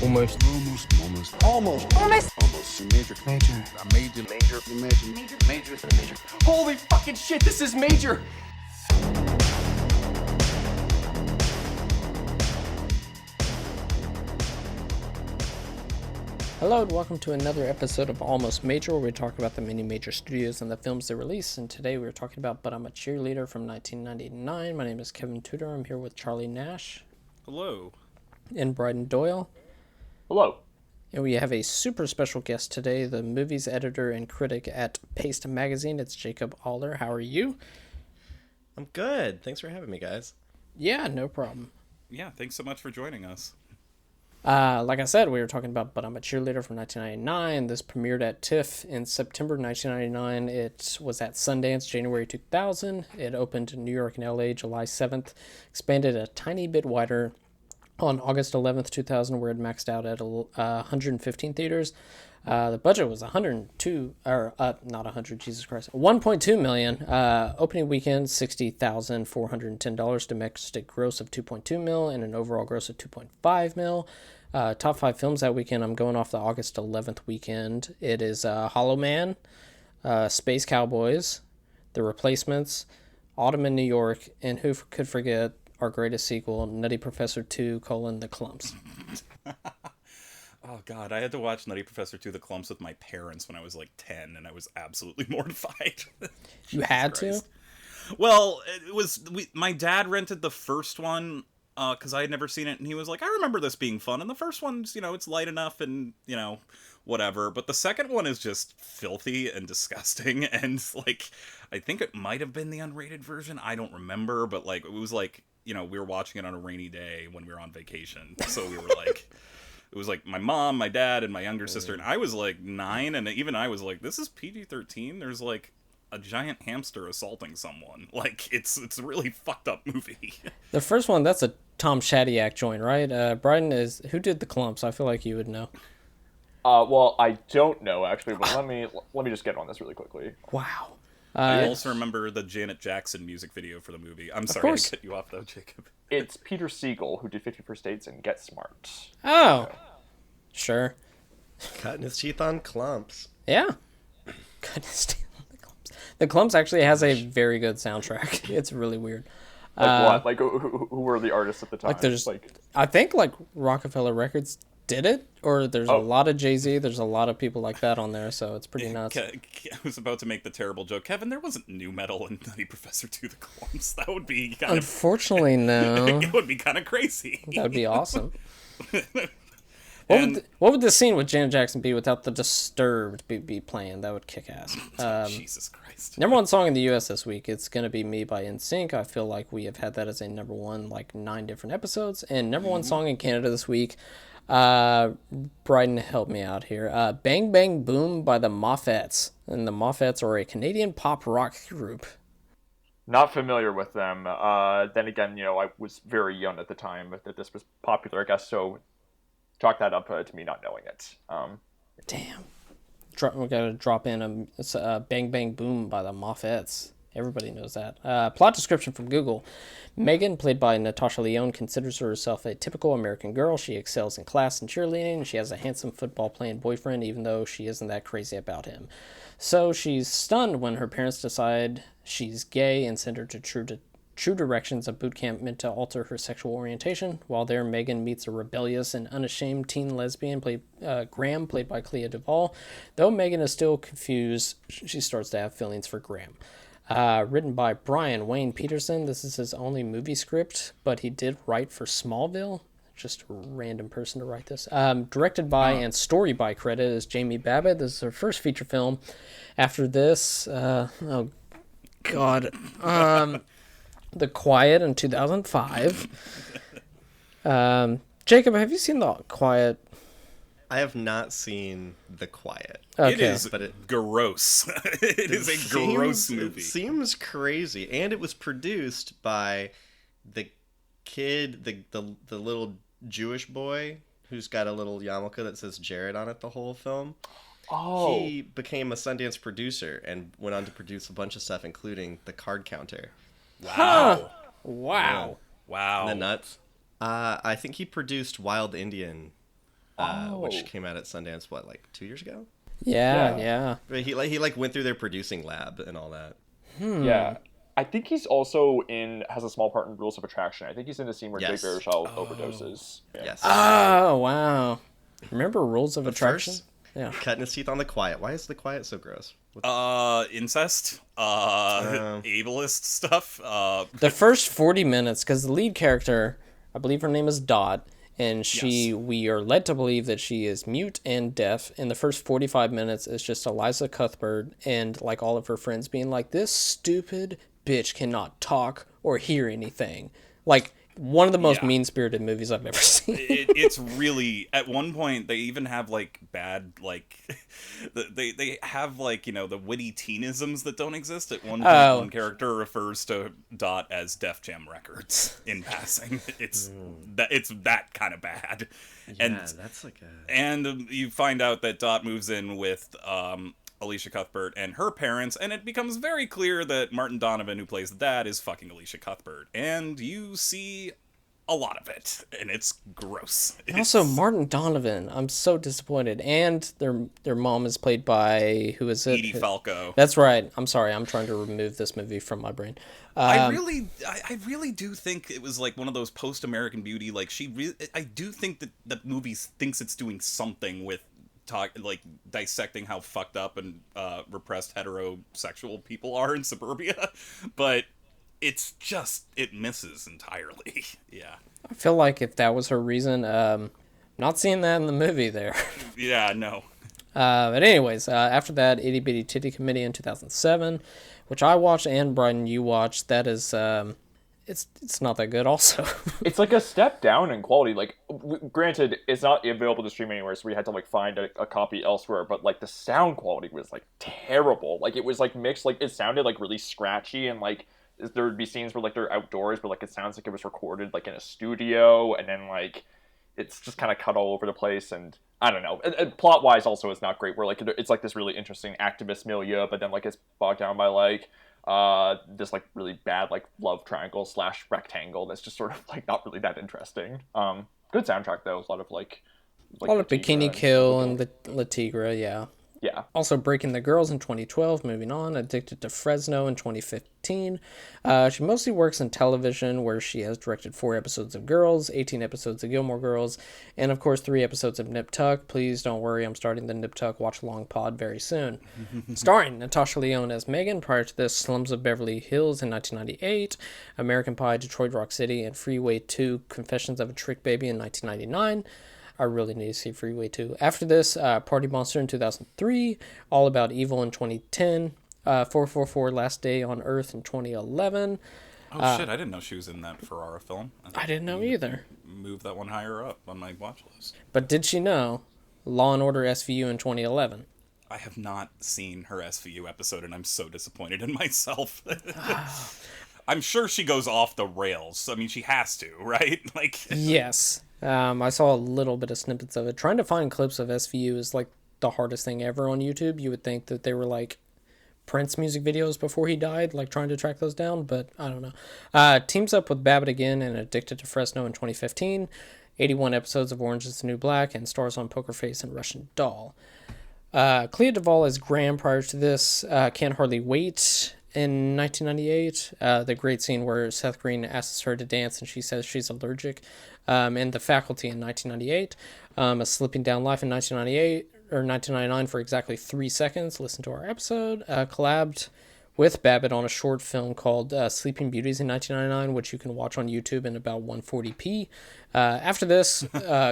Almost. Major. Holy fucking shit, this is major! Hello and welcome to another episode of Almost Major, where we talk about the many major studios and the films they release. And today we're talking about But I'm a Cheerleader from 1999. My name is Kevin Tudor. I'm here with Charlie Nash. Hello. And Bryden Doyle. Hello. And we have a super special guest today, the movies editor and critic at Paste Magazine. It's Jacob Oller. How are you? I'm good. Thanks for having me, guys. Yeah, no problem. Yeah, thanks so much for joining us. Like I said, we were talking about But I'm a Cheerleader from 1999. This premiered at TIFF in September 1999. It was at Sundance January 2000. It opened in New York and LA July 7th. Expanded a tiny bit wider on August 11th, 2000, where it maxed out at 115 theaters. The budget was 1.2 million. Opening weekend, $60,410. Domestic gross of 2.2 mil and an overall gross of 2.5 mil. Top 5 films that weekend. I'm going off the August 11th weekend. It is Hollow Man, Space Cowboys, The Replacements, Autumn in New York, and who could forget our greatest sequel, Nutty Professor II, the KLUMPS. Oh, God, I had to watch Nutty Professor II, the KLUMPS with my parents when I was like 10, and I was absolutely mortified. You had to? Well, my dad rented the first one, because I had never seen it, and he was like, I remember this being fun, and the first one's, it's light enough, and, whatever, but the second one is just filthy and disgusting, and, I think it might have been the unrated version, I don't remember, but, it was we were watching it on a rainy day when we were on vacation, so we were it was my mom, my dad, and my younger sister, and I was 9, and even I was like, this is PG-13? There's a giant hamster assaulting someone. It's a really fucked up movie. The first one, that's a Tom Shadyac joint, right? Bryden who did the KLUMPS? I feel like you would know. Well, I don't know actually, but let me just get on this really quickly. Wow. I also remember the Janet Jackson music video for the movie. I'm sorry to cut you off, though, Jacob. It's Peter Siegel, who did 50 First Dates and Get Smart. Oh, sure. Cutting his teeth on KLUMPS. Yeah. Cutting his teeth on the KLUMPS. The KLUMPS actually has a very good soundtrack. It's really weird. What? Who were the artists at the time? I think Rockefeller Records did it, or there's a lot of Jay-Z, there's a lot of people like that on there, so it's pretty nuts. I was about to make the terrible joke. Kevin, there wasn't new metal in Nutty Professor II, the KLUMPS. That would be kind Unfortunately, no. It would be kind of crazy. That would be awesome. What would the scene with Janet Jackson be without the Disturbed be playing? That would kick ass. Jesus Christ. Number one song in the U.S. this week, it's going to be Me by NSYNC. I feel like we have had that as a number one, 9 different episodes. And number one song in Canada this week, Bryden, help me out here. Bang Bang Boom by the Moffats. And the Moffats are a Canadian pop rock group. Not familiar with them. Then again, I was very young at the time that this was popular, I guess, so chalk that up to me not knowing it. Damn. We gotta drop in a Bang Bang Boom by the Moffats. Everybody knows that. Plot description from Google. Megan, played by Natasha Lyonne, considers herself a typical American girl. She excels in class and cheerleading, and she has a handsome football-playing boyfriend, even though she isn't that crazy about him. So she's stunned when her parents decide she's gay and send her to True Directions, a boot camp meant to alter her sexual orientation. While there, Megan meets a rebellious and unashamed teen lesbian, Graham, played by Clea Duvall. Though Megan is still confused, she starts to have feelings for Graham. Written by Brian Wayne Peterson. This is his only movie script, but he did write for Smallville. Just a random person to write this. Directed by and story by credit is Jamie Babbit. This is her first feature film. After this, oh God, The Quiet in 2005. Jacob, have you seen The Quiet? I have not seen The Quiet. Okay. It is gross. It is a gross movie. It seems crazy. And it was produced by the kid, the little Jewish boy who's got a little yarmulke that says Jared on it the whole film. Oh. He became a Sundance producer and went on to produce a bunch of stuff, including The Card Counter. Wow. Huh. Wow. Wow. The nuts. I think he produced Wild Indian. which came out at Sundance, what, like 2 years ago? Yeah. But he went through their producing lab and all that. Yeah. I think he's also has a small part in Rules of Attraction. I think he's in the scene where Yes. Jake Baruchel overdoses. Yeah. Yes. Oh, wow. Remember Rules of Attraction? First, Yeah. cutting his teeth on The Quiet. Why is The Quiet so gross? Incest, ableist stuff. The first 40 minutes, because the lead character, I believe her name is Dot, and we are led to believe that she is mute and deaf. In the first 45 minutes, it's just Eliza Cuthbert and like all of her friends being like, this stupid bitch cannot talk or hear anything. Like, one of the most mean-spirited movies I've ever seen. It's really, at one point they even have like bad, like they have like, you know, the witty teenisms that don't exist. At one point one character refers to Dot as Def Jam Records in passing. It's that kind of bad. Yeah, that's like a... And you find out that Dot moves in with Alicia Cuthbert and her parents, and it becomes very clear that Martin Donovan, who plays the dad, is fucking Alicia Cuthbert. And you see a lot of it, and it's gross. Also, Martin Donovan, I'm so disappointed. And their mom is played by, who is it? Edie Falco. That's right. I'm sorry, I'm trying to remove this movie from my brain. I really do think it was like one of those post-American Beauty, like I do think that the movie thinks it's doing something with like dissecting how fucked up and repressed heterosexual people are in suburbia, but it's just, it misses entirely. Yeah. I feel like if that was her reason, not seeing that in the movie there. Yeah, no. But anyways, after that, Itty Bitty Titty Committee in 2007, which I watched and Brian, you watched. That is, it's not that good also. It's like a step down in quality. Like, granted, it's not available to stream anywhere, so we had to like find a copy elsewhere, but like the sound quality was like terrible. Like, it was like mixed, like it sounded like really scratchy, and like there would be scenes where like they're outdoors, but like it sounds like it was recorded like in a studio, and then like it's just kind of cut all over the place. And I don't know, and plot wise also is not great, where like it's like this really interesting activist milieu, but then like it's bogged down by like this like really bad like love triangle / rectangle that's just sort of like not really that interesting. Good soundtrack though, a lot of like a lot of Bikini Kill and La Tigra, yeah. Yeah. Also Breaking the Girls in 2012, moving on. Addicted to Fresno in 2015. She mostly works in television, where she has directed 4 episodes of Girls, 18 episodes of Gilmore Girls, and of course 3 episodes of Nip Tuck. Please don't worry, I'm starting the Nip Tuck watch-along pod very soon. Starring Natasha Lyonne as Megan. Prior to this, Slums of Beverly Hills in 1998, American Pie, Detroit Rock City, and Freeway 2, Confessions of a Trick Baby in 1999. I really need to see Freeway 2. After this, Party Monster in 2003, All About Evil in 2010, 444 Last Day on Earth in 2011. Oh shit, I didn't know she was in that Ferrara film. I didn't know either. Move that one higher up on my watch list. But did she know Law & Order SVU in 2011? I have not seen her SVU episode, and I'm so disappointed in myself. I'm sure she goes off the rails. I mean, she has to, right? Like, yes. I saw a little bit of snippets of it. Trying to find clips of SVU is like the hardest thing ever on YouTube. You would think that they were like Prince music videos before he died, like trying to track those down, but I don't know. Teams up with Babbit again and Addicted to Fresno in 2015. 81 episodes of Orange is the New Black, and stars on Poker Face and Russian Doll. Clea Duvall as Graham prior to this. Can't Hardly Wait in 1998. The great scene where Seth Green asks her to dance and she says she's allergic. And The Faculty in 1998. A Slipping Down Life in 1998 or 1999 for exactly 3 seconds. Listen to our episode. Collabed with Babbit on a short film called Sleeping Beauties in 1999, which you can watch on YouTube in about 140p. After this,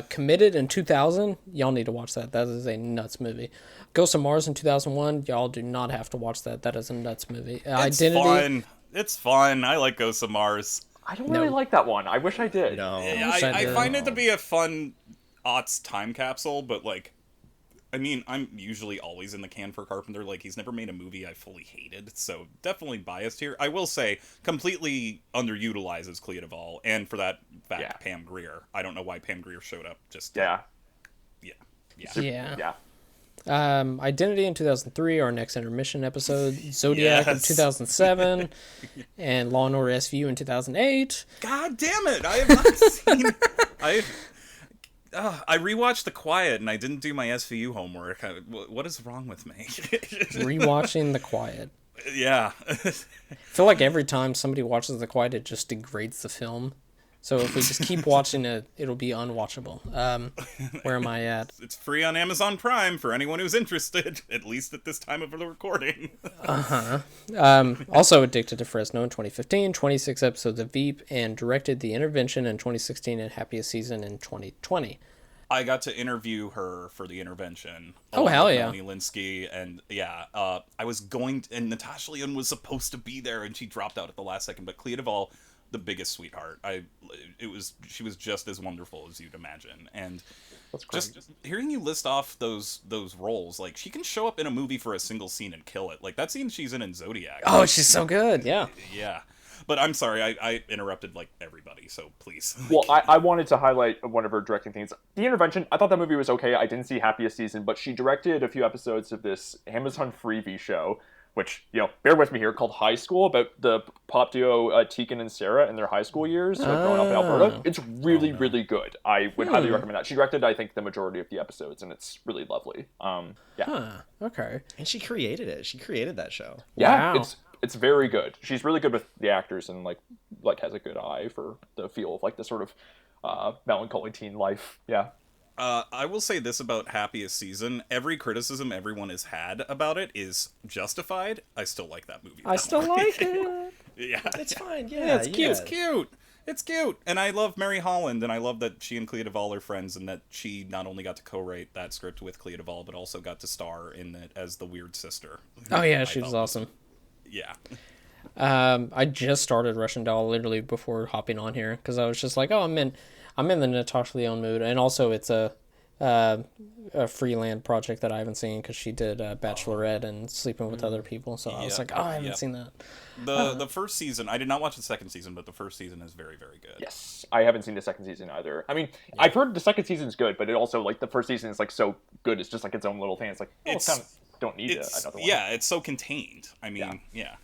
Committed in 2000. Y'all need to watch that. That is a nuts movie. Ghosts of Mars in 2001. Y'all do not have to watch that. That is a nuts movie. It's fun. It's fun. I like Ghosts of Mars. I don't really like that one. I wish I did. No. I find it to be a fun aughts time capsule, but like, I mean, I'm usually always in the can for Carpenter. Like, he's never made a movie I fully hated, so definitely biased here. I will say, completely underutilizes Clea Duvall, and for that fact, Pam Grier. I don't know why Pam Grier showed up. Just Yeah. Identity in 2003, our next intermission episode. Zodiac in 2007, and Law & Order SVU in 2008. God damn it! I have not seen. I rewatched The Quiet and I didn't do my SVU homework. What is wrong with me? Rewatching The Quiet. Yeah. I feel like every time somebody watches The Quiet, it just degrades the film. So if we just keep watching it, it'll be unwatchable. Where am I at? It's free on Amazon Prime for anyone who's interested, at least at this time of the recording. Also addicted to Fresno in 2015, 26 episodes of Veep, and directed The Intervention in 2016 and Happiest Season in 2020. I got to interview her for The Intervention. Oh, along hell with yeah. Melanie Linsky, and I was going to, and Natasha Lyonne was supposed to be there, and she dropped out at the last second, but Clea Duvall, the biggest sweetheart. She was just as wonderful as you'd imagine, and That's great. just hearing you list off those roles, like she can show up in a movie for a single scene and kill it. Like that scene she's in Zodiac. Oh, she's so good. Yeah. Yeah. But I'm sorry, I interrupted like everybody, so please. Well, I wanted to highlight one of her directing things. The Intervention, I thought that movie was okay. I didn't see Happiest Season, but she directed a few episodes of this Amazon Freebie show, which, bear with me here, called High School, about the pop duo Tegan and Sarah in their high school years, growing up in Alberta. It's really, really good. I would highly recommend that. She directed, I think, the majority of the episodes, and it's really lovely. Okay. And she created it. She created that show. Yeah, Wow. it's very good. She's really good with the actors and like has a good eye for the feel of like the sort of melancholy teen life. Yeah. I will say this about Happiest Season. Every criticism everyone has had about it is justified. I still like that movie. I still like it. Yeah. It's fine. Yeah, it's cute. It's cute. It's cute. And I love Mary Holland, and I love that she and Clea Duvall are friends, and that she not only got to co-write that script with Clea Duvall, but also got to star in it as the weird sister. Oh, yeah, I she was thought awesome. Yeah. I just started Russian Doll literally before hopping on here because I was just like, oh, I'm in the Natasha Lyonne mood, and also it's a freelance project that I haven't seen because she did Bachelorette and Sleeping with Other People, so I was like, oh, I haven't seen that. The first season, I did not watch the second season, but the first season is very, very good. Yes, I haven't seen the second season either. I mean, I've heard the second season's good, but it also like the first season is like so good, it's just like its own little thing. It's like kind of don't need another one. Yeah, it's so contained. I mean, yeah.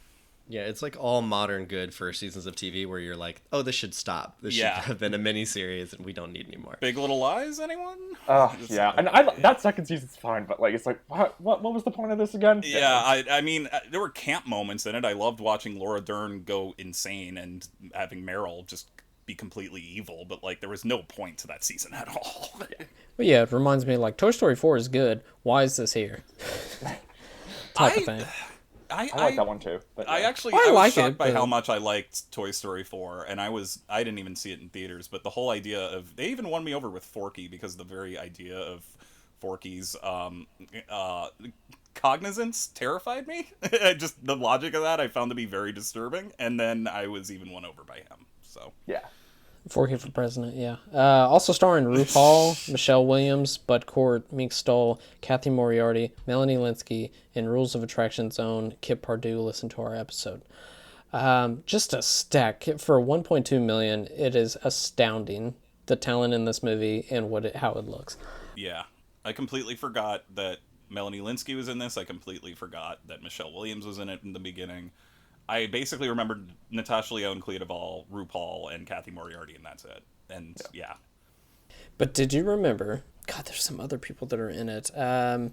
Yeah, it's like all modern good first seasons of TV where you're like, oh, this should stop. This should have been a mini-series and we don't need any more. Big Little Lies, anyone? Yeah, and that second season's fine, but like it's like what was the point of this again? Yeah, I mean, there were camp moments in it. I loved watching Laura Dern go insane and having Meryl just be completely evil, but like there was no point to that season at all. But yeah, it reminds me like Toy Story 4 is good. Why is this here? Type of thing. I like that one too. But I I was like shocked it, by but- how much I liked Toy Story 4, and I didn't even see it in theaters, but the whole idea of, they even won me over with Forky because the very idea of Forky's cognizance terrified me. Just the logic of that I found to be very disturbing, and then I was even won over by him. So yeah. Forky for president, yeah. Also starring RuPaul, Michelle Williams, Bud Cort, Mink Stoll, Kathy Moriarty, Melanie Linsky, and Rules of Attraction's own Kip Pardue. Listen to our episode. Just a stack. For 1.2 million, it is astounding, the talent in this movie and how it looks. yeah, I completely forgot that Melanie Linsky was in this. I completely forgot that Michelle Williams was in it in the beginning. I basically remembered Natasha Lyonne, Clea Duvall, RuPaul, and Kathy Moriarty, and that's it. And yeah. But did you remember? God, there's some other people that are in it. Ione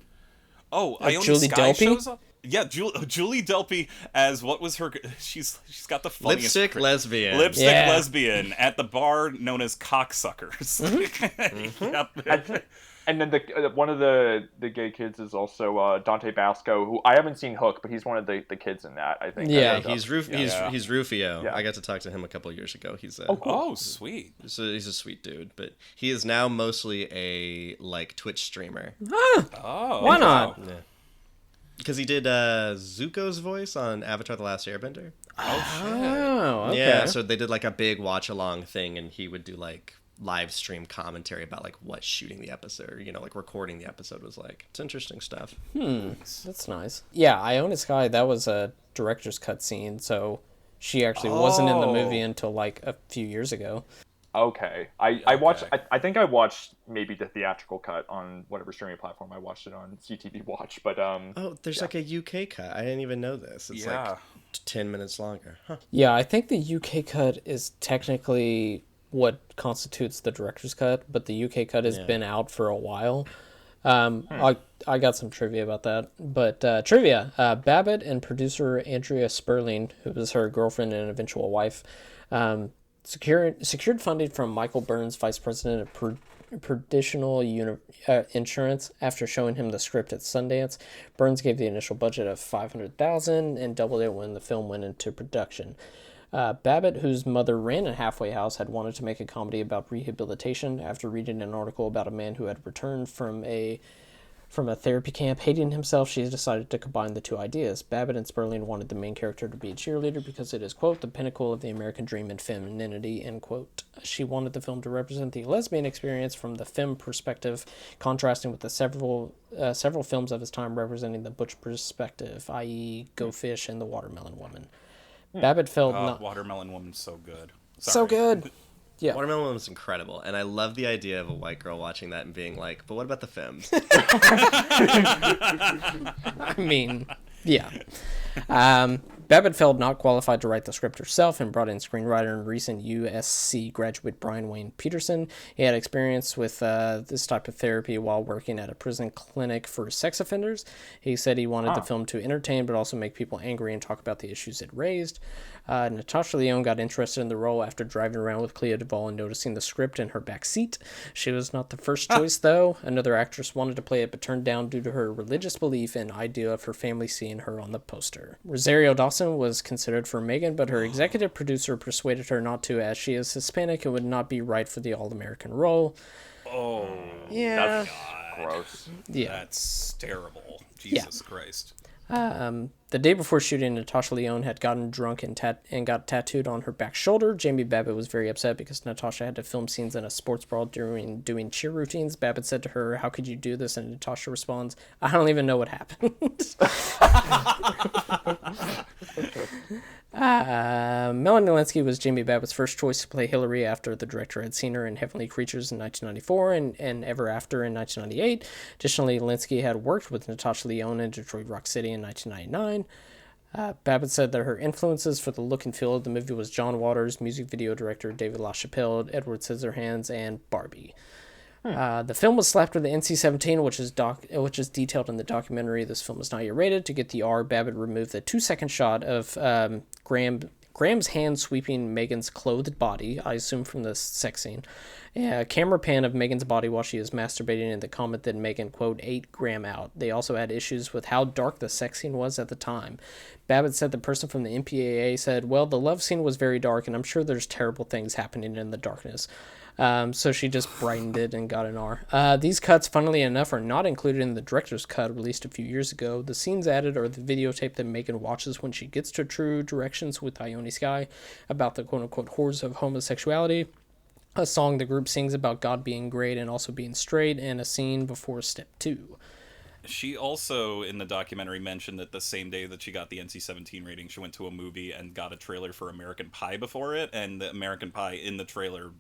Julie Skye Delpy? shows up. Yeah, Julie Delpy as what was her? She's got the funniest Lipstick lesbian. lesbian at the bar known as Cocksuckers. Yep. And then one of the gay kids is also Dante Basco, who I haven't seen Hook, but he's one of the kids in that, I think. Yeah, He's Rufio. Yeah. I got to talk to him a couple years ago. He's Oh, sweet. he's a sweet dude, but he is now mostly a like Twitch streamer. Oh, Why not? Because he did Zuko's voice on Avatar: The Last Airbender. Oh, okay. Yeah, so they did like a big watch along thing, and he would do like live stream commentary about like what shooting the episode, or, like recording the episode was like. It's interesting stuff. That's nice. Yeah, Ione Skye, that was a director's cut scene, so she actually wasn't in the movie until like a few years ago. Okay. I watched, I think I watched maybe the theatrical cut on whatever streaming platform I watched it on, CTV Watch, but Oh, there's like a UK cut. I didn't even know this. It's like 10 minutes longer. Huh. Yeah, I think the UK cut is technically what constitutes the director's cut, but the UK cut has been out for a while. I got some trivia about that, but trivia: Babbit and producer Andrea Sperling, who was her girlfriend and eventual wife, secured funding from Michael Burns, vice president of Prudential Insurance, after showing him the script at Sundance. Burns gave the initial budget of $500,000 and doubled it when the film went into production. Babbit, whose mother ran a halfway house, had wanted to make a comedy about rehabilitation. After reading an article about a man who had returned from a therapy camp hating himself, she decided to combine the two ideas. Babbit and Sperling wanted the main character to be a cheerleader because it is, quote, the pinnacle of the American dream and femininity, end quote. She wanted the film to represent the lesbian experience from the femme perspective, contrasting with the several films of his time representing the butch perspective, i.e. Go Fish and The Watermelon Woman. Babbit felt Watermelon Woman's so good. So good. Yeah. Watermelon Woman was incredible, and I love the idea of a white girl watching that and being like, but what about the femmes? I mean, yeah. Babbit felt not qualified to write the script herself and brought in screenwriter and recent USC graduate Brian Wayne Peterson. He had experience with this type of therapy while working at a prison clinic for sex offenders. He said he wanted the film to entertain but also make people angry and talk about the issues it raised. Natasha Lyonne got interested in the role after driving around with Clea Duvall and noticing the script in her back seat. She was not the first choice, though. Another actress wanted to play it but turned down due to her religious belief and idea of her family seeing her on the poster. Rosario Dawson was considered for Megan, but her executive producer persuaded her not to, as she is Hispanic and would not be right for the all-American role. Oh, yeah, That's gross. yeah. That's terrible. Jesus Christ. The day before shooting, Natasha Lyonne had gotten drunk and got tattooed on her back shoulder. Jamie Babbit was very upset because Natasha had to film scenes in a sports brawl during doing cheer routines. Babbit said to her, "How could you do this?" And Natasha responds, "I don't even know what happened." Melanie Linsky was Jamie Babbitt's first choice to play Hillary after the director had seen her in Heavenly Creatures in 1994 and Ever After in 1998. Additionally, Linsky had worked with Natasha Lyonne in Detroit Rock City in 1999. Babbit said that her influences for the look and feel of the movie was John Waters, music video director David LaChapelle, Edward Scissorhands, and Barbie. The film was slapped with the NC-17, which is detailed in the documentary. This film is not yet rated. To get the R, Babbit removed the 2-second shot of Graham's hand sweeping Megan's clothed body, I assume from the sex scene. A camera pan of Megan's body while she is masturbating, and the comment that Megan, quote, ate Graham out. They also had issues with how dark the sex scene was at the time. Babbit said the person from the MPAA said, "Well, the love scene was very dark, and I'm sure there's terrible things happening in the darkness." So she just brightened it and got an R. These cuts, funnily enough, are not included in the director's cut released a few years ago. The scenes added are the videotape that Megan watches when she gets to True Directions with Ione Skye about the quote-unquote horrors of homosexuality, a song the group sings about God being great and also being straight, and a scene before Step 2. She also, in the documentary, mentioned that the same day that she got the NC-17 rating, she went to a movie and got a trailer for American Pie before it, and the American Pie in the trailer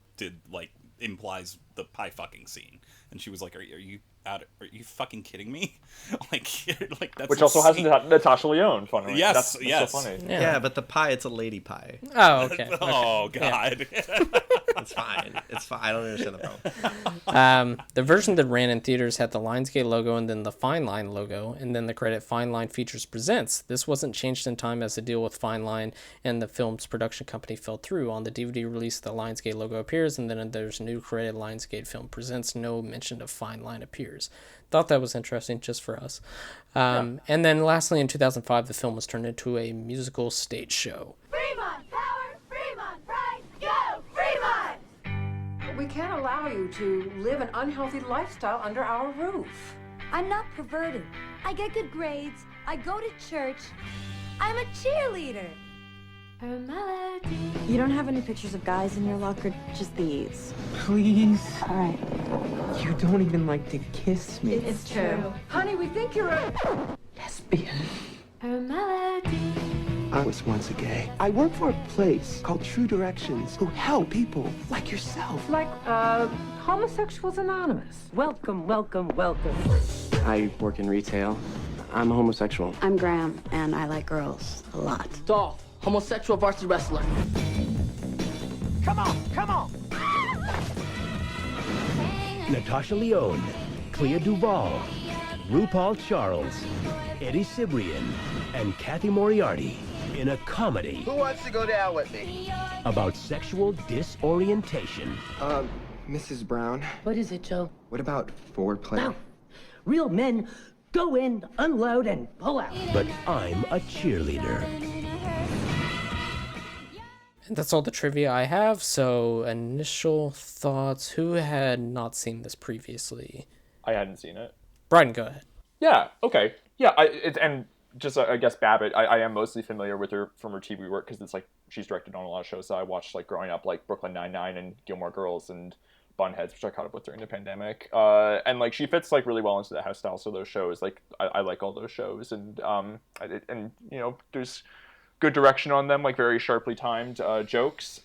implies the pie fucking scene. And she was like, are you fucking kidding me? like that's Which also has Natasha Lyonne, funnily. Yes, that's so funny. Yeah, but the pie, it's a lady pie. Oh, okay. Oh, God. It's fine. It's fine. I don't understand the problem. The version that ran in theaters had the Lionsgate logo and then the Fine Line logo, and then the credit Fine Line Features Presents. This wasn't changed in time as the deal with Fine Line and the film's production company fell through. On the DVD release, the Lionsgate logo appears, and then there's a new credit Lionsgate Film Presents. No mention of Fine Line appears. Thought that was interesting just for us. And then lastly, in 2005, the film was turned into a musical stage show. Fremont Power! Fremont Pride! Go! Fremont! We can't allow you to live an unhealthy lifestyle under our roof. I'm not perverted. I get good grades. I go to church. I'm a cheerleader. Her melody. You don't have any pictures of guys in your locker, just these. Please. All right. You don't even like to kiss me. It's true. Honey, we think you're a Lesbian. Her melody. I was once a gay. I work for a place called True Directions who help people like yourself. like Homosexuals Anonymous. Welcome, welcome, welcome. I work in retail. I'm a homosexual. I'm Graham, and I like girls a lot. Dolph, homosexual varsity wrestler. Come on, come on. Natasha Lyonne, Clea Duvall, RuPaul Charles, Eddie Cibrian, and Kathy Moriarty in a comedy. Who wants to go down with me? About sexual disorientation. Mrs. Brown, What is it, Joe? what about foreplay? No. Real men go in, unload, and pull out. But I'm a cheerleader. And that's all the trivia I have. So, initial thoughts. Who had not seen this previously? I hadn't seen it. Brian, go ahead. Yeah. Okay. Yeah. And just I guess Babbit. I am mostly familiar with her from her TV work because it's like she's directed on a lot of shows that I watched like growing up, like Brooklyn Nine-Nine and Gilmore Girls and Bunheads, which I caught up with during the pandemic. And like she fits like really well into the house style. So those shows, like I like all those shows, and and you know there's good direction on them, like very sharply timed jokes.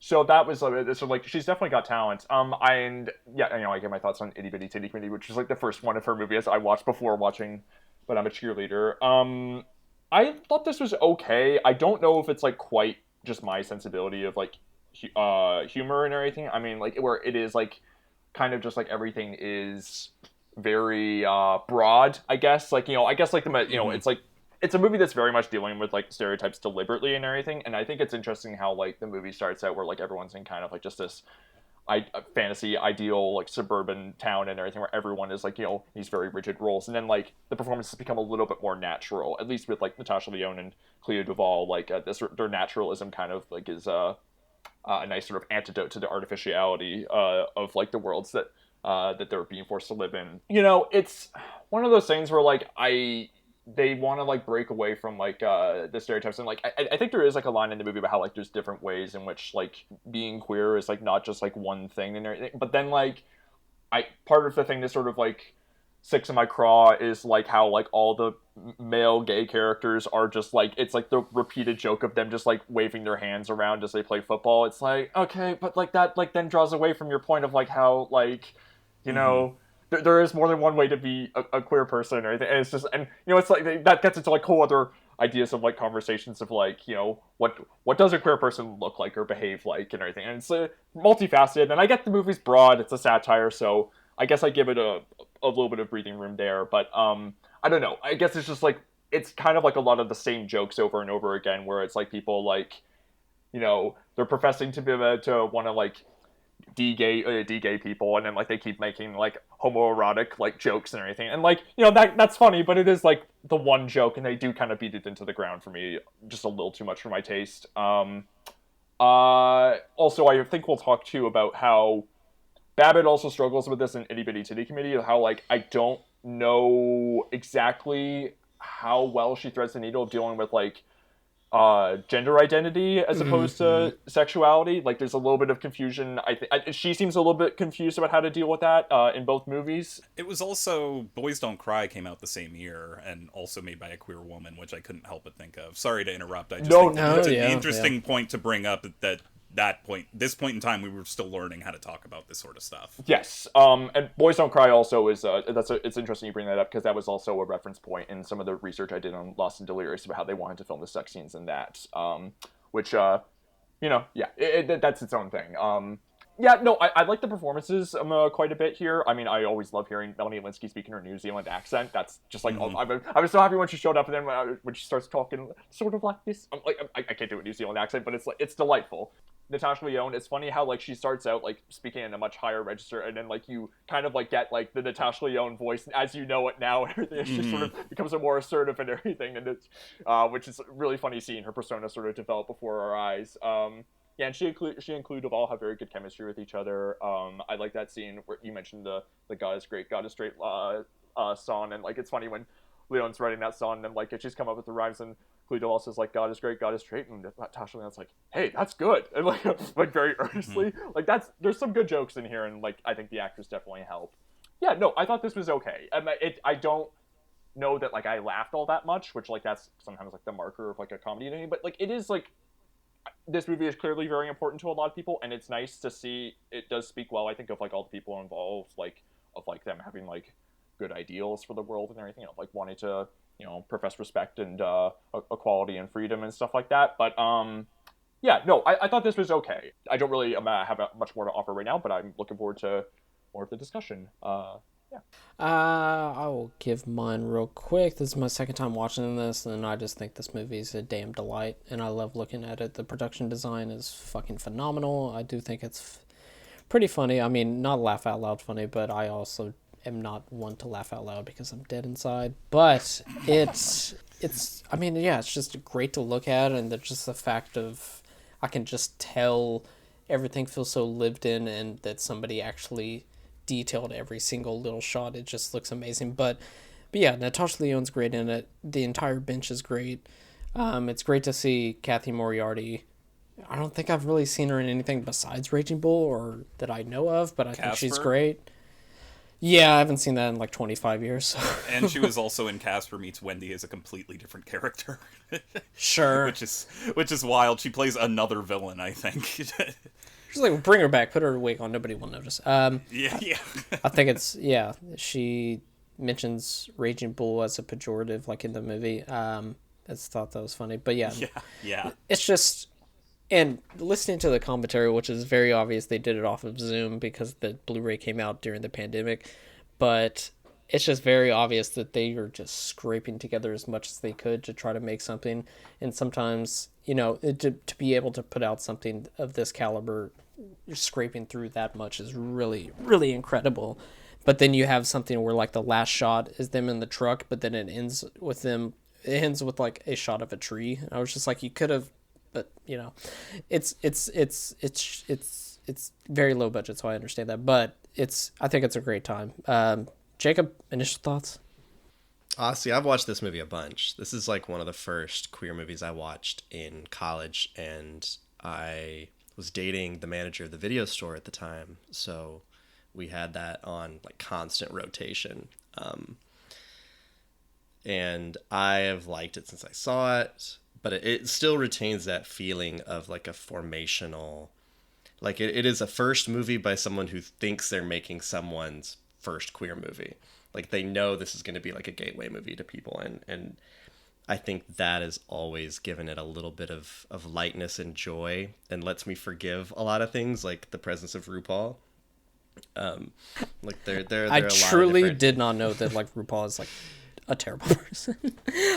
So that was so like she's definitely got talent. And yeah, you know, I get my thoughts on Itty Bitty Titty Committee, which is like the first one of her movies I watched before watching But I'm a Cheerleader. I thought this was okay. I don't know if it's like quite just my sensibility of like humor and everything. I mean, like where it is like kind of just like everything is very broad, I guess. Like, you know, I guess like the, you know, it's like it's a movie that's very much dealing with like stereotypes deliberately and everything. And I think it's interesting how like the movie starts out where like everyone's in kind of like just this fantasy ideal like suburban town and everything where everyone is like, you know, these very rigid roles, and then like the performances become a little bit more natural, at least with like Natasha Lyonne and Clea Duvall. Like their naturalism kind of like is a nice sort of antidote to the artificiality of like the worlds that that they're being forced to live in. You know, it's one of those things where like they want to like break away from like the stereotypes, and like I think there is like a line in the movie about how like there's different ways in which like being queer is like not just like one thing and everything. But then like part of the thing that sort of like sticks in my craw is like how like all the male gay characters are just like, it's like the repeated joke of them just like waving their hands around as they play football. It's like, okay, but like that like then draws away from your point of like how like, you know, there is more than one way to be a queer person or anything. And it's just, and you know, it's like that gets into like whole other ideas of like conversations of like, you know, what does a queer person look like or behave like and everything. And it's multifaceted, and I get the movie's broad, it's a satire, so I guess I give it a little bit of breathing room there. But I don't know, I guess it's just like, it's kind of like a lot of the same jokes over and over again, where it's like people like, you know, they're professing to be to want to like de-gay people, and then like they keep making like homoerotic like jokes and everything, and like, you know, that's funny, but it is like the one joke, and they do kind of beat it into the ground for me just a little too much for my taste. Also, I think we'll talk too about how Babbit also struggles with this in Itty Bitty Titty Committee, how like I don't know exactly how well she threads the needle of dealing with like gender identity as opposed to sexuality. Like there's a little bit of confusion. I think she seems a little bit confused about how to deal with that in both movies. It was also Boys Don't Cry came out the same year and also made by a queer woman, which I couldn't help but think of. Sorry to interrupt. I just think it's an interesting point to bring up this point in time we were still learning how to talk about this sort of stuff. Yes, and Boys Don't Cry also is it's interesting you bring that up, because that was also a reference point in some of the research I did on Lost and Delirious about how they wanted to film the sex scenes in that, which you know, yeah, that's its own thing. Yeah, no, I like the performances quite a bit here. I mean, I always love hearing Melanie Linsky speaking her New Zealand accent. That's just like, I was so happy when she showed up, and then when she starts talking sort of like this, I'm like, I can't do a New Zealand accent, but it's like, it's delightful. Natasha Lyonne, it's funny how like she starts out like speaking in a much higher register, and then like you kind of like get like the Natasha Lyonne voice as you know it now, and everything. She sort of becomes a more assertive and everything, and it's which is really funny seeing her persona sort of develop before our eyes. Yeah, and she and Clea Duvall have very good chemistry with each other. I like that scene where you mentioned the God is Great, God is Straight song, and like it's funny when Leon's writing that song, and like she's come up with the rhymes, and Clea Duvall says like God is great, God is straight, and Natasha Lyonne's like, hey, that's good, and like very earnestly, like there's some good jokes in here, and like I think the actors definitely help. Yeah, no, I thought this was okay. I don't know that like I laughed all that much, which like that's sometimes like the marker of like a comedy, but like it is like, this movie is clearly very important to a lot of people, and it's nice to see it does speak well, I think, of like all the people involved, like of like them having like good ideals for the world and everything, of like wanting to, you know, profess respect and equality and freedom and stuff like that. But yeah, no, I thought this was okay. I don't really have much more to offer right now, but I'm looking forward to more of the discussion. I will give mine real quick. This is my second time watching this, and I just think this movie is a damn delight, and I love looking at it. The production design is fucking phenomenal. I do think it's pretty funny. I mean, not laugh out loud funny, but I also am not one to laugh out loud because I'm dead inside. But it's I mean, yeah, it's just great to look at, and just the fact of I can just tell everything feels so lived in, and that somebody actually detailed every single little shot. It just looks amazing. But yeah, Natasha Lyonne's great in it. The entire bench is great. It's great to see Kathy Moriarty. I don't think I've really seen her in anything besides Raging Bull, or that I know of, but I think she's great. Yeah, I haven't seen that in like 25 years. So. And she was also in Casper Meets Wendy as a completely different character. Sure. Which is wild. She plays another villain, I think. She's like, bring her back, put her wig on, nobody will notice. Yeah. I think it's, yeah, she mentions Raging Bull as a pejorative, like in the movie. I just thought that was funny. But yeah. It's just, and listening to the commentary, which is very obvious, they did it off of Zoom because the Blu-ray came out during the pandemic. But it's just very obvious that they are just scraping together as much as they could to try to make something. And sometimes, you know, to be able to put out something of this caliber, scraping through that much is really, really incredible. But then you have something where like the last shot is them in the truck, but then it ends with like a shot of a tree. And I was just like, you could have, but you know, it's very low budget, so I understand that. But I think it's a great time. Jacob, initial thoughts? Honestly, I've watched this movie a bunch. This is like one of the first queer movies I watched in college, and I was dating the manager of the video store at the time, so we had that on like constant rotation. And I have liked it since I saw it, but it still retains that feeling of like a formational, like it is a first movie by someone who thinks they're making someone's first queer movie. Like they know this is going to be like a gateway movie to people, and I think that has always given it a little bit of lightness and joy, and lets me forgive a lot of things, like the presence of RuPaul. Like they're I truly did not know that like RuPaul is like a terrible person.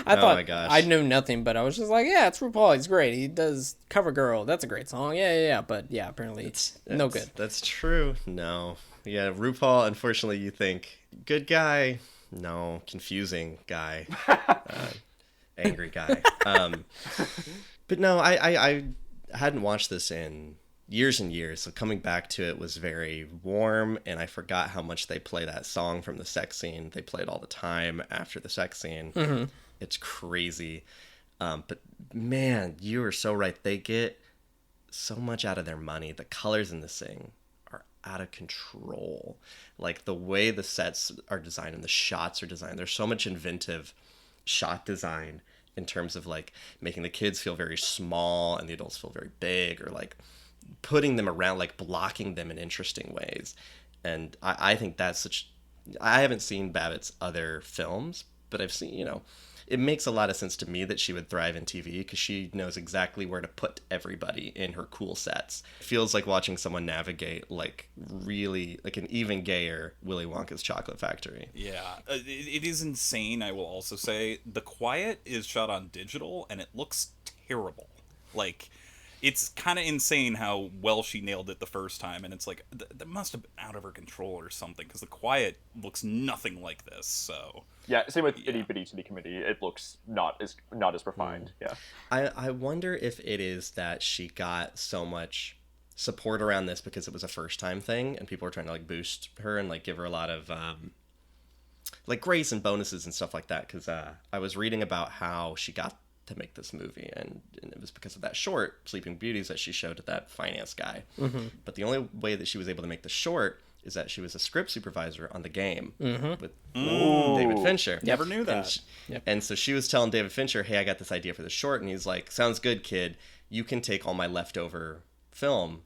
I thought, my gosh, I knew nothing, but I was just like, yeah, it's RuPaul. He's great. He does Cover Girl. That's a great song. Yeah. But yeah, apparently it's no good. That's true. No. Yeah, RuPaul, unfortunately, you think, good guy. No, confusing guy. Angry guy. But no, I hadn't watched this in years and years, so coming back to it was very warm, and I forgot how much they play that song from the sex scene. They play it all the time after the sex scene. Mm-hmm. It's crazy. But man, you are so right. They get so much out of their money. The colors in this thing are out of control. Like the way the sets are designed and the shots are designed, there's so much inventive shot design in terms of like making the kids feel very small and the adults feel very big, or like putting them around, like blocking them in interesting ways. And I think that's such, I haven't seen Babbitt's other films, but I've seen, you know, it makes a lot of sense to me that she would thrive in TV because she knows exactly where to put everybody in her cool sets. It feels like watching someone navigate like really like an even gayer Willy Wonka's Chocolate Factory. Yeah, it is insane. I will also say The Quiet is shot on digital and it looks terrible. Like, it's kind of insane how well she nailed it the first time, and it's like that must have been out of her control or something, because The Quiet looks nothing like this. So yeah, same with Itty Bitty Titty Committee. It looks not as refined. Yeah, I wonder if it is that she got so much support around this because it was a first time thing, and people were trying to like boost her and like give her a lot of like grace and bonuses and stuff like that. Because I was reading about how she got to make this movie, and it was because of that short Sleeping Beauties that she showed to that finance guy. Mm-hmm. But the only way that she was able to make the short is that she was a script supervisor on The Game with David Fincher. Never knew that. And so she was telling David Fincher, hey, I got this idea for the short, and he's like, sounds good, kid, you can take all my leftover film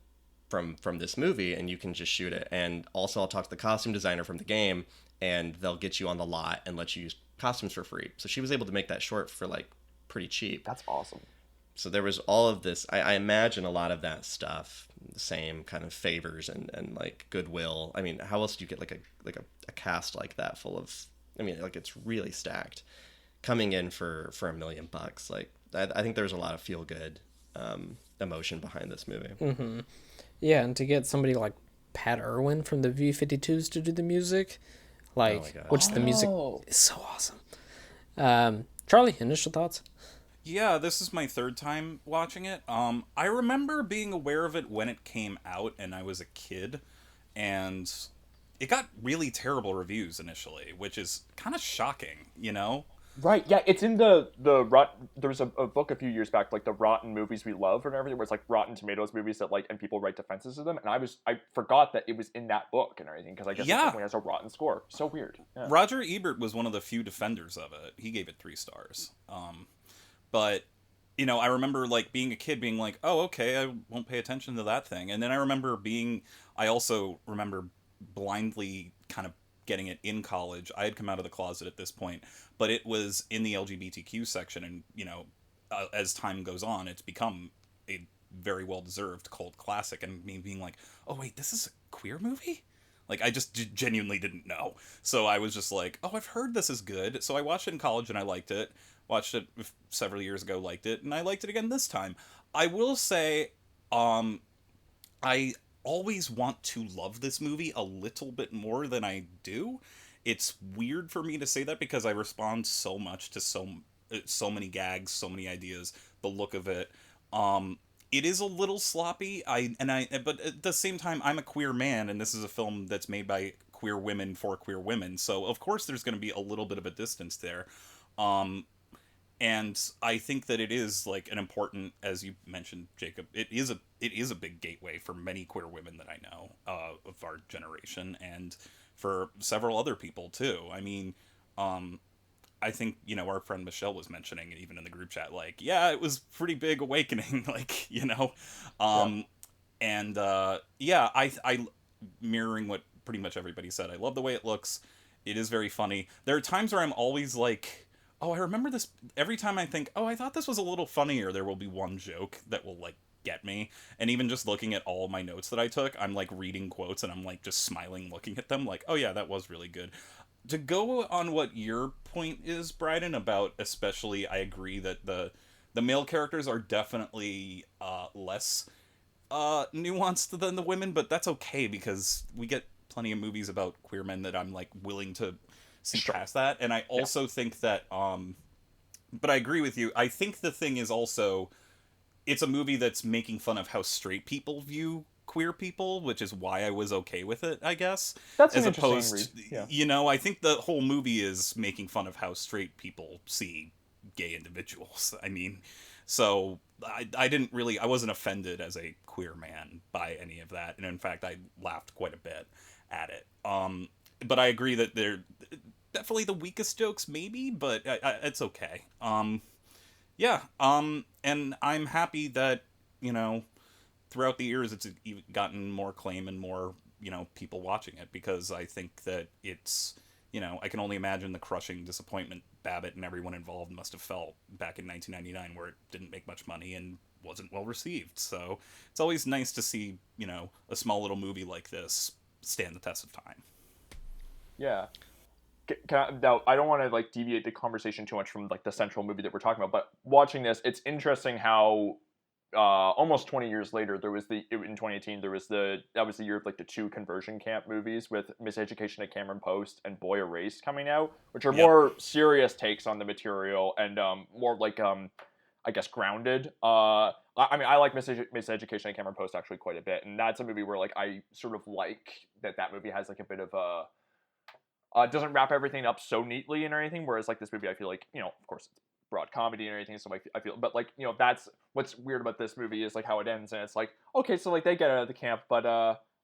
from this movie and you can just shoot it, and also I'll talk to the costume designer from The Game and they'll get you on the lot and let you use costumes for free. So she was able to make that short for like pretty cheap. That's awesome. So there was all of this. I imagine a lot of that stuff, the same kind of favors and like goodwill. I mean, how else do you get like a cast like that full of? I mean, like it's really stacked, coming in for $1 million. Like I think there's a lot of feel good emotion behind this movie. Mm-hmm. Yeah, and to get somebody like Pat Irwin from the V-52s to do the music, like, which the music is so awesome. Charlie, initial thoughts? Yeah, this is my third time watching it. I remember being aware of it when it came out, and I was a kid, and it got really terrible reviews initially, which is kind of shocking, you know? Right, yeah, it's in the there was a book a few years back, like the Rotten Movies We Love and everything, where it's like Rotten Tomatoes movies that like, and people write defenses of them, and I forgot that it was in that book and everything, because I guess it definitely has a rotten score. So weird. Yeah. Roger Ebert was one of the few defenders of it. He gave it 3 stars. But, you know, I remember like being a kid being like, oh, okay, I won't pay attention to that thing. And then I also remember blindly kind of getting it in college. I had come out of the closet at this point, but it was in the LGBTQ section, and you know, as time goes on, it's become a very well-deserved cult classic, and me being like, oh wait, this is a queer movie? Like, I just genuinely didn't know. So I was just like, oh, I've heard this is good. So I watched it in college and I liked it. Watched it several years ago, liked it, and I liked it again this time. I will say, I always want to love this movie a little bit more than I do. It's weird for me to say that because I respond so much to so many gags, so many ideas, the look of it. It is a little sloppy. But at the same time, I'm a queer man, and this is a film that's made by queer women for queer women. So of course there's going to be a little bit of a distance there. And I think that it is like an important, as you mentioned, Jacob, it is a big gateway for many queer women that I know of our generation, and for several other people too. I mean, I think, you know, our friend Michelle was mentioning it even in the group chat, like, yeah, it was pretty big awakening, like, you know, and I mirroring what pretty much everybody said. I love the way it looks. It is very funny. There are times where I'm always like, oh, I remember this. Every time I think, oh, I thought this was a little funnier, there will be one joke that will, like, get me. And even just looking at all my notes that I took, I'm, like, reading quotes, and I'm, like, just smiling looking at them, like, oh, yeah, that was really good. To go on what your point is, Bryden, about especially, I agree that the male characters are definitely less nuanced than the women, but that's okay, because we get plenty of movies about queer men that I'm, like, willing to see past that. And I also think that but I agree with you. I think the thing is also, it's a movie that's making fun of how straight people view queer people, which is why I was okay with it, I guess. That's as an opposed interesting read. Yeah. You know, I think the whole movie is making fun of how straight people see gay individuals. I mean, so I wasn't offended as a queer man by any of that, and in fact I laughed quite a bit at it. But I agree that they're definitely the weakest jokes, maybe, but it's okay. And I'm happy that, you know, throughout the years it's gotten more acclaim and more, you know, people watching it, because I think that it's, you know, I can only imagine the crushing disappointment Babbit and everyone involved must have felt back in 1999, where it didn't make much money and wasn't well received. So it's always nice to see, you know, a small little movie like this stand the test of time. Yeah. Now, I don't want to like deviate the conversation too much from like the central movie that we're talking about, but watching this, it's interesting how almost 20 years later, in 2018, that was the year of like the 2 conversion camp movies with Miseducation at Cameron Post and Boy Erased coming out, which are more serious takes on the material and more like I guess grounded. I mean, I like Miseducation at Cameron Post actually quite a bit, and that's a movie where like I sort of like that movie has like a bit of a doesn't wrap everything up so neatly and everything, whereas like this movie, I feel like, you know, of course it's broad comedy and everything, so I feel, but like, you know, that's what's weird about this movie is like how it ends, and it's like, okay, so like they get out of the camp, but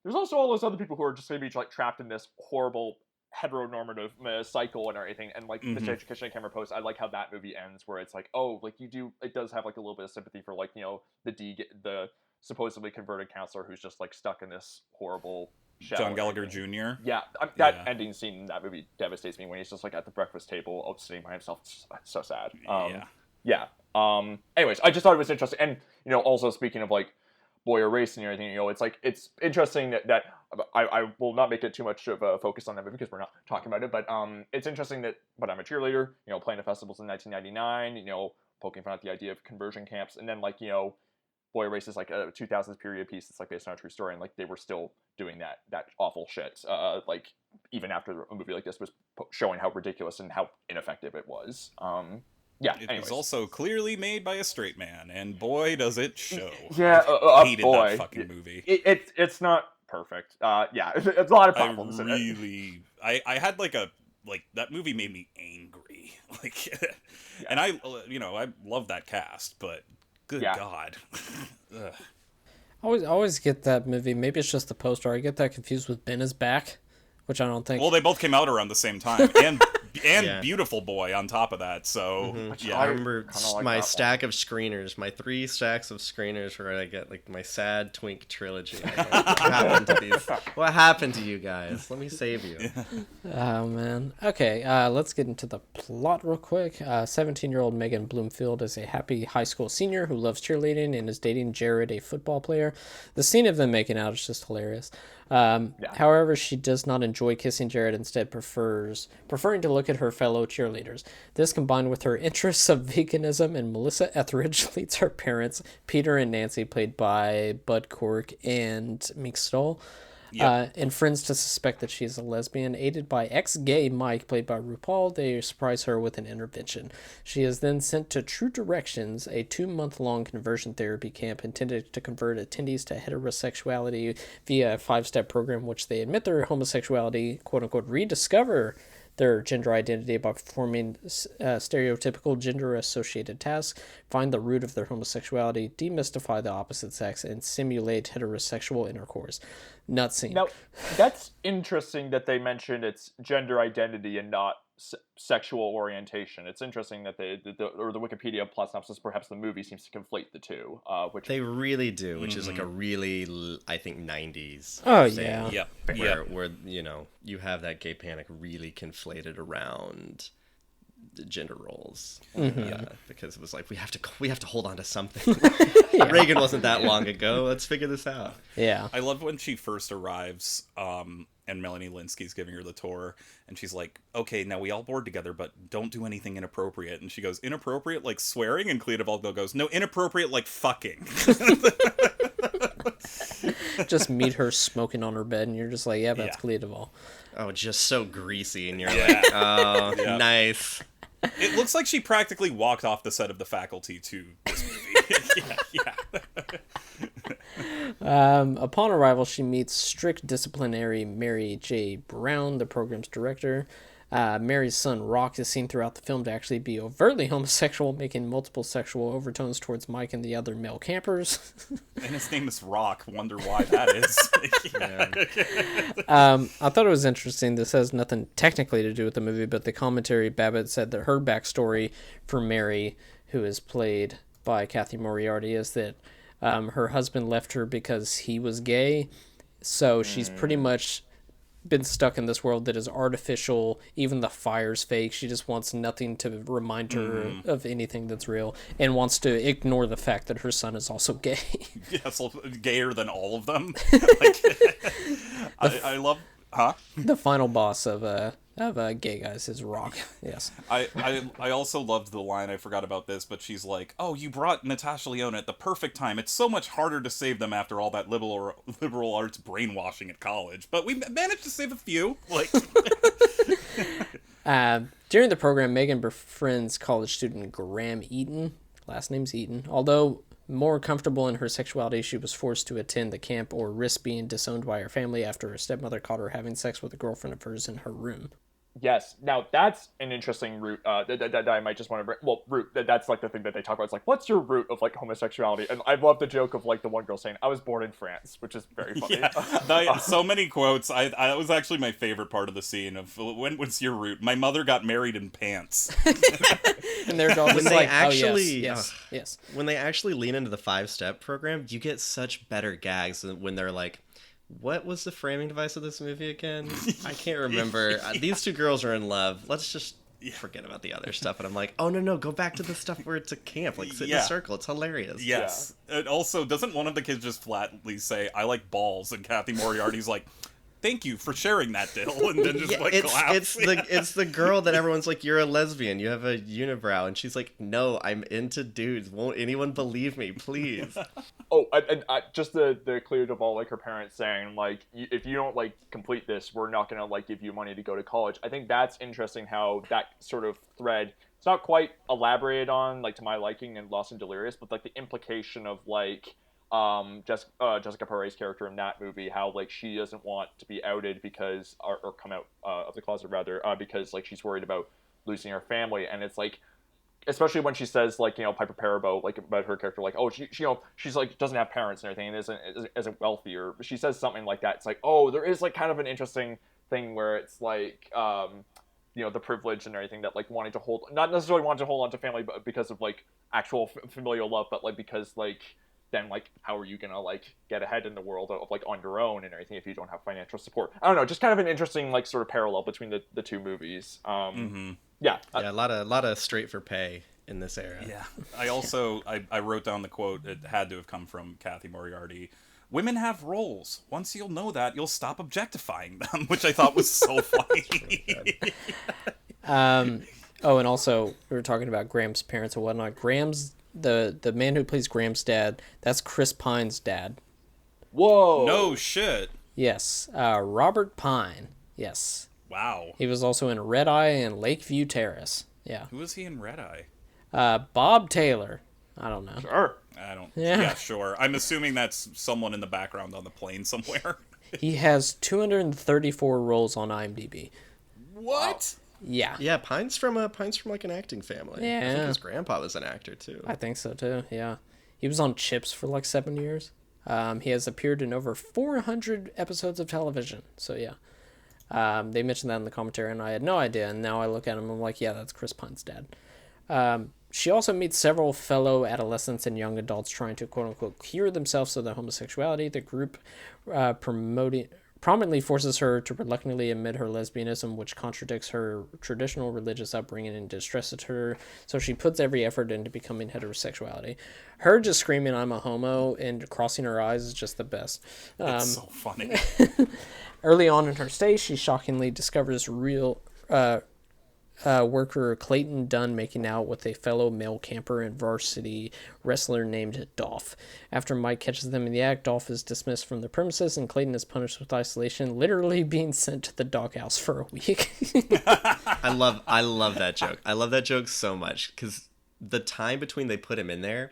there's also all those other people who are just maybe like trapped in this horrible heteronormative cycle and everything, and like Miseducation at Cameron Post, I like how that movie ends, where it's like, oh, like it does have like a little bit of sympathy for like, you know, the supposedly converted counselor who's just like stuck in this horrible John Gallagher Jr. Yeah, that ending scene in that movie devastates me when he's just like at the breakfast table, sitting by himself. It's so sad. Yeah. Anyways, I just thought it was interesting, and also speaking of like boy erasing and everything, it's interesting that I will not make it too much of a focus on that movie because we're not talking about it, but it's interesting that But I'm a Cheerleader, playing at festivals in 1999, poking fun at the idea of conversion camps, and then Boy Erased is like a 2000s period piece that's like based on a true story, and like they were still doing that awful shit, like even after a movie like this was showing how ridiculous and how ineffective it was. Yeah, it was also clearly made by a straight man, and boy, does it show. Yeah, I hated that fucking movie. It's not perfect. Yeah, it's a lot of problems. I had that movie made me angry. And I love that cast, but good God. Ugh. I always get that movie. Maybe it's just the poster. I get that confused with Ben is Back, which I don't think. Well, they both came out around the same time, and Beautiful Boy on top of that. So yeah, I remember my stack of screeners, my 3 stacks of screeners, where I get like my sad twink trilogy. What happened to you guys? Let me save you. Oh man. Okay, let's get into the plot real quick. 17-year-old Megan Bloomfield is a happy high school senior who loves cheerleading and is dating Jared, a football player. The scene of them making out is just hilarious. However, she does not enjoy kissing Jared, instead preferring to look at her fellow cheerleaders. This, combined with her interests of veganism and Melissa Etheridge, leads her parents, Peter and Nancy, played by Bud Cork and Meek Stoll, and friends to suspect that she is a lesbian. Aided by ex-gay Mike, played by RuPaul, they surprise her with an intervention. She is then sent to True Directions, a 2-month-long conversion therapy camp intended to convert attendees to heterosexuality via a 5-step program which they admit their homosexuality, quote-unquote, rediscover their gender identity by performing stereotypical gender-associated tasks, find the root of their homosexuality, demystify the opposite sex, and simulate heterosexual intercourse. Nut scene. Now, that's interesting that they mentioned it's gender identity and not sexual orientation. It's interesting that the Wikipedia plot synopsis, perhaps the movie, seems to conflate the two. Which they really do, which is like a really, I think, 90s. Oh, thing, yeah. Where you have that gay panic really conflated around the gender roles. Because it was like we have to hold on to something. Reagan wasn't that long ago. Let's figure this out. Yeah. I love when she first arrives, and Melanie Linsky's giving her the tour, and she's like, okay, now we all board together, but don't do anything inappropriate. And she goes, inappropriate like swearing? And Clea DuVall goes, no, inappropriate like fucking. Just meet her smoking on her bed, and you're just like, yeah, that's Clea DuVall. Oh, just so greasy, and you're like, oh, nice. It looks like she practically walked off the set of The Faculty to this movie. Upon arrival, she meets strict disciplinary Mary J. Brown, the program's director. Mary's son, Rock, is seen throughout the film to actually be overtly homosexual, making multiple sexual overtones towards Mike and the other male campers. And his name is Rock. Wonder why that is. I thought it was interesting. This has nothing technically to do with the movie, but the commentary, Babbit said that her backstory for Mary, who is played by Kathy Moriarty, is that her husband left her because he was gay. So she's pretty much been stuck in this world that is artificial. Even the fire's fake. She just wants nothing to remind her of anything that's real, and wants to ignore the fact that her son is also gay. Yes, gayer than all of them. I love... Huh? The final boss of gay guys is Rock. Yes. I also loved the line, I forgot about this, but she's like, oh, you brought Natasha Lyonne at the perfect time. It's so much harder to save them after all that liberal arts brainwashing at college. But we managed to save a few. During the program, Megan befriends college student Graham Eaton. Last name's Eaton. Although more comfortable in her sexuality, she was forced to attend the camp or risk being disowned by her family after her stepmother caught her having sex with a girlfriend of hers in her room. Yes. Now, that's an interesting route that I might just want to bring. Well, route, that's like the thing that they talk about. It's like, what's your root of like homosexuality? And I love the joke of like the one girl saying, I was born in France, which is very funny. So many quotes. That was actually my favorite part of the scene of, when was your root? My mother got married in pants. And they're all just like, actually, yes. When they actually lean into the 5-step program, you get such better gags when they're like, what was the framing device of this movie again? I can't remember. These two girls are in love. Let's just forget about the other stuff. And I'm like, oh, no, go back to the stuff where it's a camp. Like, sit in a circle. It's hilarious. Yes. And also, doesn't one of the kids just flatly say, I like balls? And Kathy Moriarty's like, thank you for sharing that, Dill. And then just collapse. It's the girl that everyone's like, you're a lesbian. You have a unibrow. And she's like, no, I'm into dudes. Won't anyone believe me? Please. Oh, and just the Clea Duvall, like her parents saying, like, if you don't like complete this, we're not gonna like give you money to go to college. I think that's interesting how that sort of thread. It's not quite elaborated on, like to my liking in Lost and Delirious, but like the implication of like Jessica Perez's character in that movie, how like she doesn't want to be outed because or come out of the closet rather because like she's worried about losing her family, and it's like. Especially when she says, like, you know, Piper Perabo, like, about her character, like, oh, she you know, she's, like, doesn't have parents and everything and isn't wealthy, or she says something like that. It's like, oh, there is, like, kind of an interesting thing where it's, like, you know, the privilege and everything that, like, wanting to hold, not necessarily wanting to hold on to family, but because of, like, actual familial love, but, like, because, like, then, like, how are you gonna, like, get ahead in the world of, like, on your own and everything if you don't have financial support? I don't know, just kind of an interesting, like, sort of parallel between the two movies. Yeah, a lot of straight for pay in this era. Yeah, I also I wrote down the quote. It had to have come from Kathy Moriarty. Women have roles. Once you'll know that, you'll stop objectifying them, which I thought was so funny. Oh, and also we were talking about Graham's parents and whatnot. Graham's the man who plays Graham's dad. That's Chris Pine's dad. Whoa! No shit. Yes, Robert Pine. Yes. Wow. He was also in Red Eye and Lakeview Terrace. Yeah. Who was he in Red Eye? Bob Taylor. I don't know. Sure. I don't. Yeah, sure. I'm assuming that's someone in the background on the plane somewhere. He has 234 roles on IMDb. What? Yeah. Yeah, Pine's from like an acting family. Yeah. I think his grandpa was an actor too. I think so too. Yeah. He was on Chips for like 7 years. He has appeared in over 400 episodes of television. So yeah. They mentioned that in the commentary, and I had no idea. And now I look at him, and I'm like, yeah, that's Chris Pine's dad. She also meets several fellow adolescents and young adults trying to, quote-unquote, cure themselves of their homosexuality. The group prominently forces her to reluctantly admit her lesbianism, which contradicts her traditional religious upbringing and distresses her. So she puts every effort into becoming heterosexuality. Her just screaming, I'm a homo, and crossing her eyes is just the best. It's so funny. Early on in her stay, she shockingly discovers real worker Clayton Dunn making out with a fellow male camper and varsity wrestler named Dolph. After Mike catches them in the act, Dolph is dismissed from the premises, and Clayton is punished with isolation, literally being sent to the doghouse for a week. I love that joke. I love that joke so much, because the time between they put him in there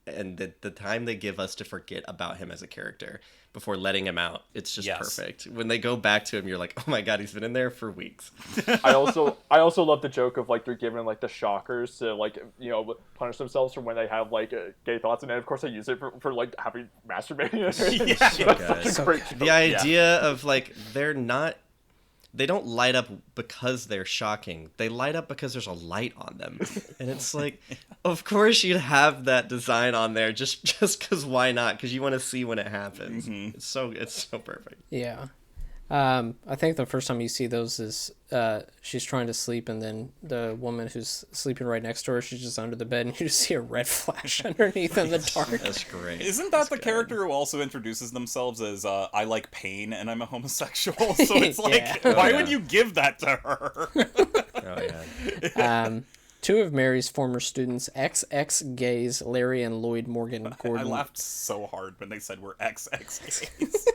and the time they give us to forget about him as a character before letting him out, it's just perfect. When they go back to him, you're like, oh my god, he's been in there for weeks. I also love the joke of like they're given like the shockers to like, you know, punish themselves for when they have like gay thoughts, and then of course they use it for like having masturbating. The idea of like they don't light up because they're shocking. They light up because there's a light on them. And it's like, of course you'd have that design on there just because why not? Because you want to see when it happens. Mm-hmm. It's so perfect. Yeah. I think the first time you see those is she's trying to sleep, and then the woman who's sleeping right next to her, she's just under the bed, and you just see a red flash underneath in the dark. That's great. Isn't that the character who also introduces themselves as I like pain and I'm a homosexual? So it's like, why would you give that to her? Oh yeah. Two of Mary's former students, ex-gays, Larry and Lloyd Morgan Gordon. I laughed so hard when they said we're ex-gays.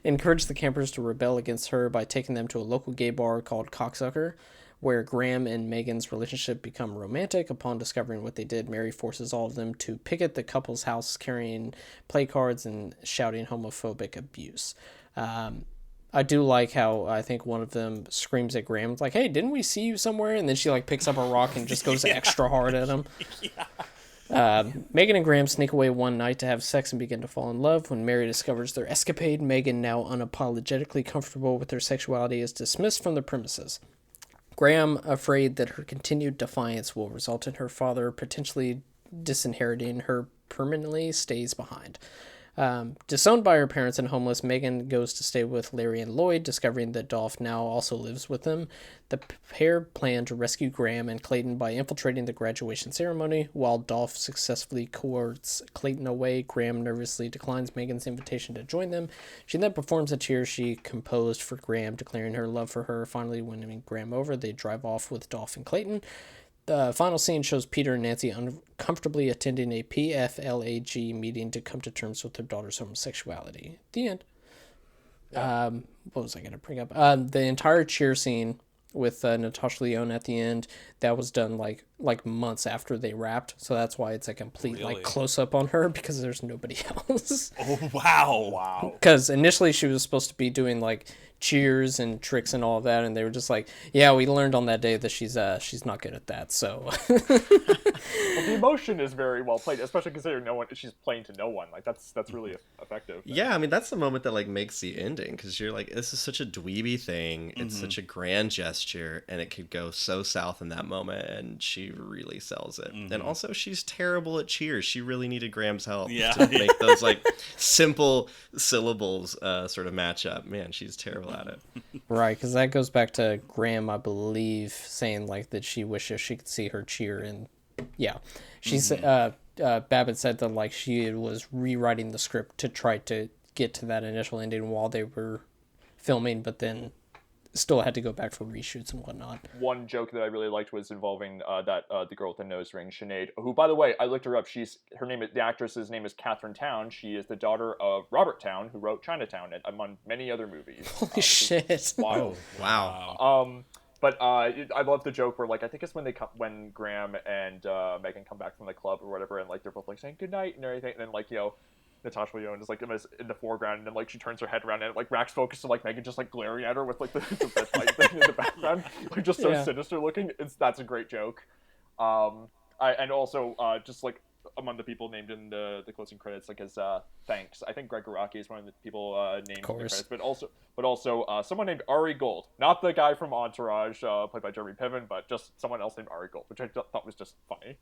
Encouraged the campers to rebel against her by taking them to a local gay bar called Cocksucker, where Graham and Megan's relationship become romantic. Upon discovering what they did, Mary forces all of them to picket the couple's house, carrying play cards and shouting homophobic abuse. I do like how I think one of them screams at Graham, like, hey, didn't we see you somewhere? And then she like picks up a rock and just goes extra hard at him. Megan and Graham sneak away one night to have sex and begin to fall in love. When Mary discovers their escapade, Megan, now unapologetically comfortable with her sexuality, is dismissed from the premises. Graham, afraid that her continued defiance will result in her father potentially disinheriting her permanently, stays behind. Disowned by her parents and homeless, Megan goes to stay with Larry and Lloyd, discovering that Dolph now also lives with them. The pair plan to rescue Graham and Clayton by infiltrating the graduation ceremony. While Dolph successfully coerces Clayton away, Graham nervously declines Megan's invitation to join them. She then performs a cheer she composed for Graham, declaring her love for her. Finally winning Graham over, they drive off with Dolph and Clayton. The final scene shows Peter and Nancy uncomfortably attending a PFLAG meeting to come to terms with their daughter's homosexuality. The end. What was I going to bring up? The entire cheer scene with Natasha Lyonne at the end, that was done like months after they wrapped, so that's why it's a complete like close up on her, because there's nobody else. Oh wow. Because initially she was supposed to be doing like cheers and tricks and all of that, and they were just like, yeah, we learned on that day that she's not good at that. So well, the emotion is very well played, especially considering she's playing to no one. Like that's really effective. Yeah, I mean that's the moment that like makes the ending, because you're like, this is such a dweeby thing. It's such a grand gesture, and it could go so south in that moment, and she really sells it. And also, she's terrible at cheers. She really needed Graham's help to make those like simple syllables sort of match up. Man, she's terrible at it. Right, because that goes back to Graham, I believe, saying like that she wishes she could see her cheer, and yeah, she said Babbit said that like she was rewriting the script to try to get to that initial ending while they were filming, but then still had to go back for reshoots and whatnot. One joke that I really liked was involving the girl with the nose ring, Sinead, who, by the way, I looked her up. The actress's name is Catherine Town. She is the daughter of Robert Town, who wrote Chinatown, and among many other movies. Holy shit! Wild. Oh, wow. But I love the joke where, like, I think it's when Graham and Megan come back from the club or whatever, and like they're both like saying goodnight and everything, and then like, you know, Natasha Lyonne is like in the foreground, and then like she turns her head around and like racks focus to like Megan just like glaring at her with like the red light thing in the background, like just so sinister looking. That's a great joke. And also just like among the people named in the closing credits, like as thanks, I think Greg Araki is one of the people named in the credits, but also someone named Ari Gold, not the guy from Entourage played by Jeremy Piven, but just someone else named Ari Gold, which I thought was just funny.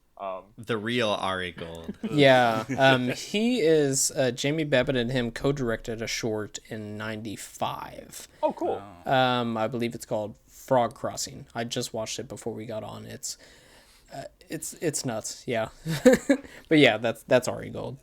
The real Ari Gold. Yeah, he is Jamie Babbit and him co-directed a short in '95. Oh, cool. I believe it's called Frog Crossing. I just watched it before we got on. It's nuts, yeah. But yeah, that's Ari Gold.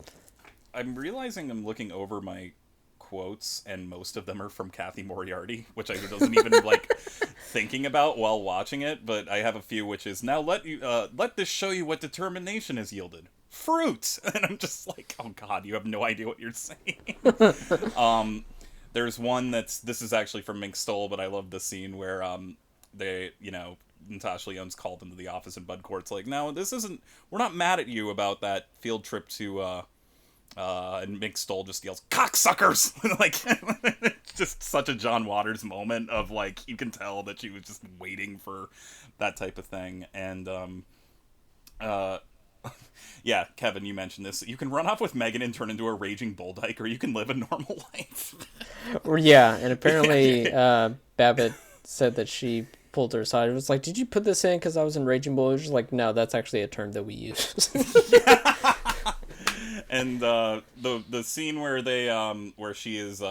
I'm realizing I'm looking over my quotes, and most of them are from Kathy Moriarty, which I wasn't even like thinking about while watching it. But I have a few, which is, now let this show you what determination has yielded. Fruit. And I'm just like, oh god, you have no idea what you're saying. There's one this is actually from Mink Stole, but I love the scene where they, you know, Natasha Lyonne's called into the office, and Bud Court's like, no, we're not mad at you about that field trip to, and Mick Stoll just yells, cocksuckers! Like, just such a John Waters moment of, like, you can tell that she was just waiting for that type of thing. And, yeah, Kevin, you mentioned this. You can run off with Megan and turn into a raging bull dyke, or you can live a normal life. Yeah, and apparently Babbit said that she pulled her aside. It was like, did you put this in because I was in Raging Bull? It was just like, no, that's actually a term that we use. And the scene where where she is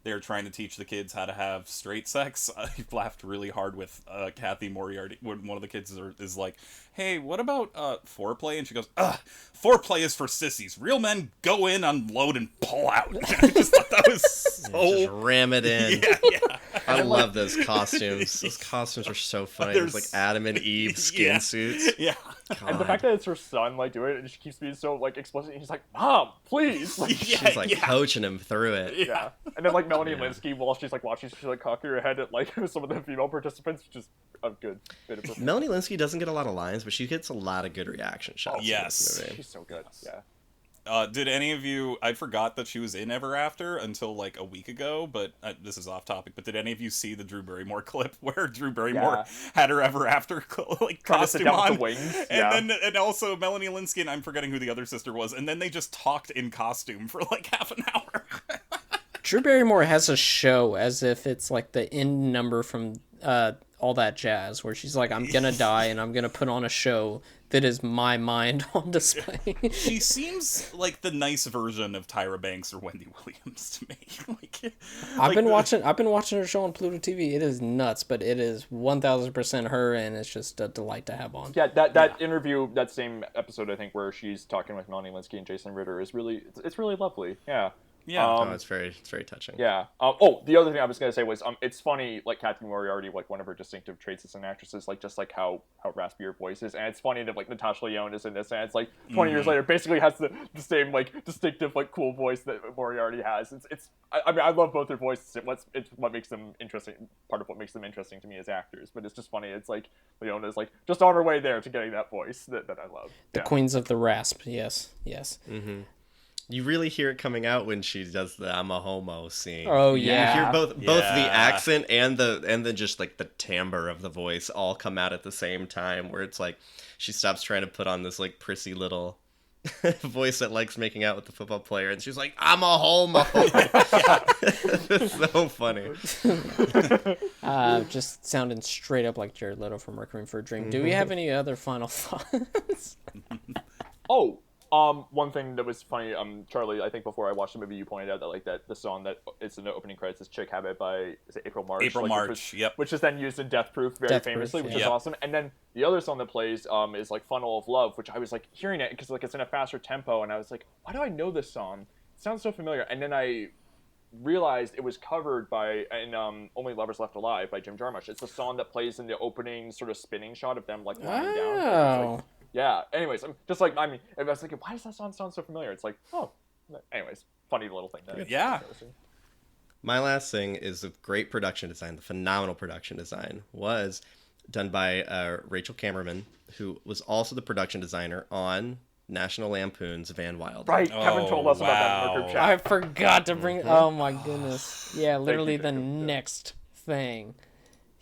they're trying to teach the kids how to have straight sex. I laughed really hard with Kathy Moriarty when one of the kids is like, hey, what about foreplay? And she goes, foreplay is for sissies. Real men go in, unload, and pull out. I just thought that was so... Just ram it in. Yeah. I love those costumes. Those costumes are so funny. It's like Adam and Eve skin suits. Yeah. God. And the fact that it's her son, like, doing it, and she keeps being so, like, explicit, and he's like, Mom, please! Like, she's, like, coaching him through it. Yeah. And then, like, Melanie Linsky, while she's, like, watching, she's, like, cocking her head at, like, some of the female participants, which is a good bit of performance. Melanie Linsky doesn't get a lot of lines, but she gets a lot of good reaction shots. Yes. She's so good, yeah. Did any of you... I forgot that she was in Ever After until, like, a week ago, but this is off topic, but did any of you see the Drew Barrymore clip where Drew Barrymore had her Ever After, like, costume on? With the wings. And also Melanie Linsky, and I'm forgetting who the other sister was, and then they just talked in costume for, like, half an hour. Drew Barrymore has a show as if it's, like, the end number from... all that jazz where she's like, I'm gonna die and I'm gonna put on a show that is my mind on display. She seems like the nice version of Tyra Banks or Wendy Williams to me. I've been watching her show on Pluto TV. It is nuts, but it is 1000% her, and it's just a delight to have on. Yeah, that interview, that same episode, I think, where she's talking with Melanie Linsky and Jason Ritter is it's really lovely. Yeah. Yeah, it's very touching. Yeah. The other thing I was gonna say was, it's funny, like Kathy Moriarty, like one of her distinctive traits as an actress is like just like how raspy her voice is, and it's funny that like Natasha Lyonne is in this, and it's like 20 years later, basically has the same like distinctive like cool voice that Moriarty has. I mean, I love both their voices. It's what makes them interesting. Part of what makes them interesting to me as actors, but it's just funny. It's like Lyonne is like just on her way there to getting that voice that I love. The Queens of the Rasp. Yes. Mm-hmm. You really hear it coming out when she does the "I'm a homo" scene. Oh yeah, you hear both the accent and the just like the timbre of the voice all come out at the same time. Where it's like she stops trying to put on this like prissy little voice that likes making out with the football player, and she's like, "I'm a homo." It's so funny. Just sounding straight up like Jared Leto from Requiem for a Dream. Do we have any other final thoughts? One thing that was funny, Charlie, I think before I watched the movie, you pointed out that like that the song that is in the opening credits is "Chick Habit" by April March. April March, which is then used in Death Proof very famously, which is awesome. And then the other song that plays is like "Funnel of Love," which I was like hearing it because like it's in a faster tempo, and I was like, why do I know this song? It sounds so familiar. And then I realized it was covered by "Only Lovers Left Alive" by Jim Jarmusch. It's the song that plays in the opening sort of spinning shot of them like lying down. Yeah. Anyways, I'm just like, I was thinking, why does that song sound so familiar? It's like, anyways, funny little thing there. Yeah. My last thing is the great production design, the phenomenal production design was done by Rachel Kammerman, who was also the production designer on National Lampoon's Van Wilder. Right, Kevin told us about that in our group chat. I forgot to bring. Oh my goodness! Yeah, literally the next thing.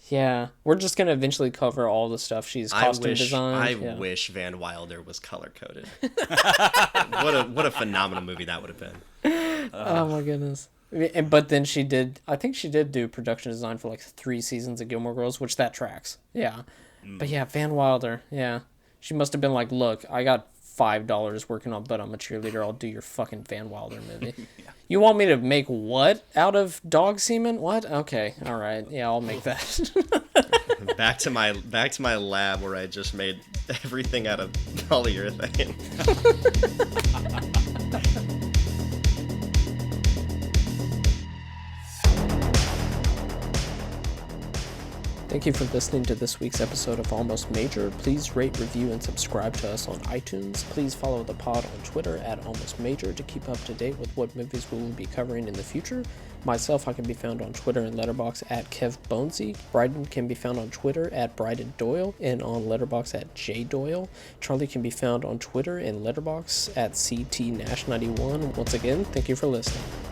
Yeah, we're just gonna eventually cover all the stuff she's costume designed. I wish Van Wilder was color coded. What a phenomenal movie that would have been. Oh my goodness! But then she did. I think she did do production design for like 3 seasons of Gilmore Girls, which that tracks. Yeah, but yeah, Van Wilder. Yeah, she must have been like, look, I got $5 working on "But I'm a Cheerleader." I'll do your fucking Van Wilder movie. Yeah. You want me to make what out of dog semen? What? Okay, all right. Yeah, I'll make that. back to my lab where I just made everything out of polyurethane. Thank you for listening to this week's episode of Almost Major. Please rate, review, and subscribe to us on iTunes. Please follow the pod on Twitter at Almost Major to keep up to date with what movies we will be covering in the future. Myself, I can be found on Twitter and Letterboxd at Kev Bonesy. Bryden can be found on Twitter at Bryden Doyle and on Letterboxd at J Doyle. Charlie can be found on Twitter and Letterboxd at CT Nash91. Once again, thank you for listening.